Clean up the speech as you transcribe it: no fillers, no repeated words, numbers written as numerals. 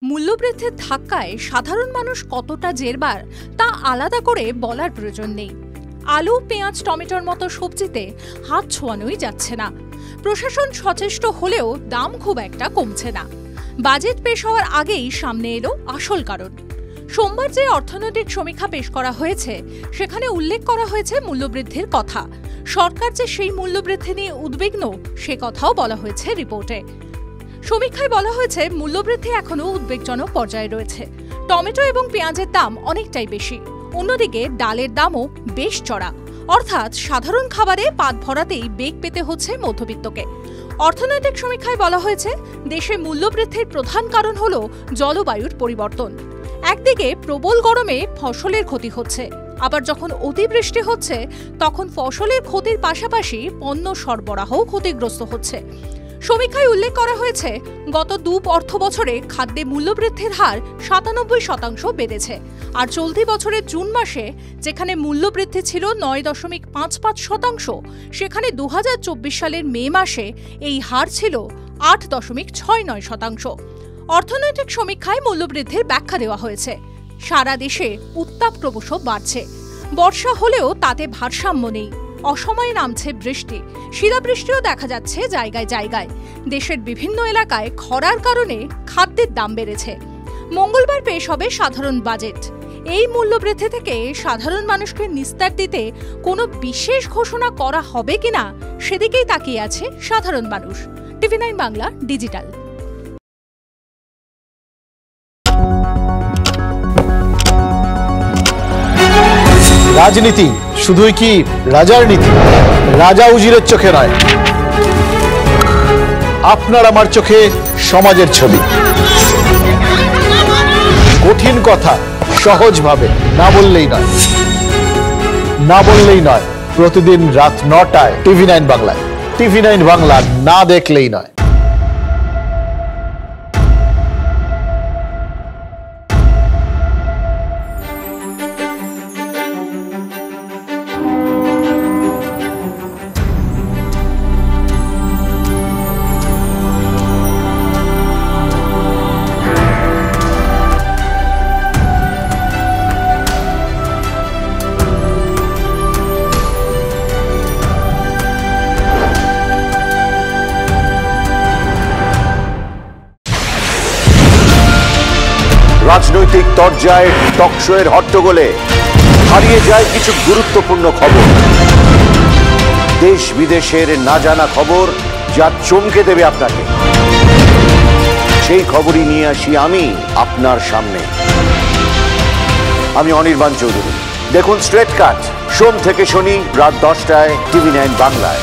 মূল্যবৃদ্ধির ধাক্কায় সাধারণ মানুষ কতটা জেরবার তা আলাদা করে বলার প্রয়োজন নেই। আলু, পেঁয়াজ, টমেটোর মতো সবজিতে হাত ছোঁয়ানোই যাচ্ছে না। প্রশাসন সচেষ্ট হলেও দাম খুব একটা কমছে না। বাজেট পেশ হওয়ার আগেই সামনে এলো আসল কারণ। সোমবার যে অর্থনৈতিক সমীক্ষা পেশ করা হয়েছে সেখানে উল্লেখ করা হয়েছে মূল্যবৃদ্ধির কথা। সরকার যে সেই মূল্যবৃদ্ধি নিয়ে উদ্বিগ্ন সে কথাও বলা হয়েছে রিপোর্টে। সমীক্ষায় বলা হয়েছে মূল্যবৃদ্ধি এখনও উদ্বেগজনক পর্যায়ে রয়েছে। টমেটো এবং পেঁয়াজের দাম অনেকটাই বেশি, অন্যদিকে ডালের দামও বেশ চড়া। অর্থাৎ সাধারণ খাবারে পাত ভরাতেই বেগ পেতে হচ্ছে মধ্যবিত্তকে। অর্থনৈতিক সমীক্ষায় বলা হয়েছে দেশে মূল্যবৃদ্ধির প্রধান কারণ হল জলবায়ুর পরিবর্তন। একদিকে প্রবল গরমে ফসলের ক্ষতি হচ্ছে, আবার যখন অতিবৃষ্টি হচ্ছে তখন ফসলের ক্ষতির পাশাপাশি পণ্য সরবরাহও ক্ষতিগ্রস্ত হচ্ছে। সমীক্ষায় উল্লেখ করা হয়েছে গত 2 অর্থবছরে খাদ্যে মূল্যবৃদ্ধির হার 97% বেড়েছে। আর চলতি বছরের জুন মাসে যেখানে মূল্যবৃদ্ধি ছিল 9.55%, সেখানে 2024 সালের মে মাসে এই হার ছিল 8.69%। অর্থনৈতিক সমীক্ষায় মূল্যবৃদ্ধির ব্যাখ্যা দেওয়া হয়েছে। সারা দেশে উত্তাপ ক্রমশ বাড়ছে। বর্ষা হলেও তাতে ভারসাম্য নেই। অসময়ে নামছে বৃষ্টি, শিলাবৃষ্টিও দেখা যাচ্ছে জায়গায় জায়গায়। দেশের বিভিন্ন এলাকায় খরার কারণে খাদ্যের দাম বেড়েছে। মঙ্গলবার পেশ হবে সাধারণ বাজেট। এই মূল্যবৃদ্ধি থেকে সাধারণ মানুষকে নিস্তার দিতে কোনো বিশেষ ঘোষণা করা হবে কিনা সেদিকেই তাকিয়ে আছে সাধারণ মানুষ। TV9 Bangla digital. রাজনীতি শুধুই কি রাজার নীতি? রাজা উজিরের চোখে নয়, আপনার আমার চোখে সমাজের ছবি। কঠিন কথা সহজভাবে না বললেই নয়, না বললেই নয়। প্রতিদিন রাত 9টায় TV9 বাংলায়। TV9 বাংলা না দেখলেই নয়। রাজনৈতিক তরজায় টকশোয়ের হট্টগোলে হারিয়ে যায় কিছু গুরুত্বপূর্ণ খবর। দেশ বিদেশের না জানা খবর যা চমকে দেবে আপনাকে। সেই খবরই নিয়ে আসি আমি আপনার সামনে। আমি অনির্বাণ চৌধুরী। দেখুন স্ট্রেট কাট, সোম থেকে শনি রাত 10টায় TV9 বাংলায়।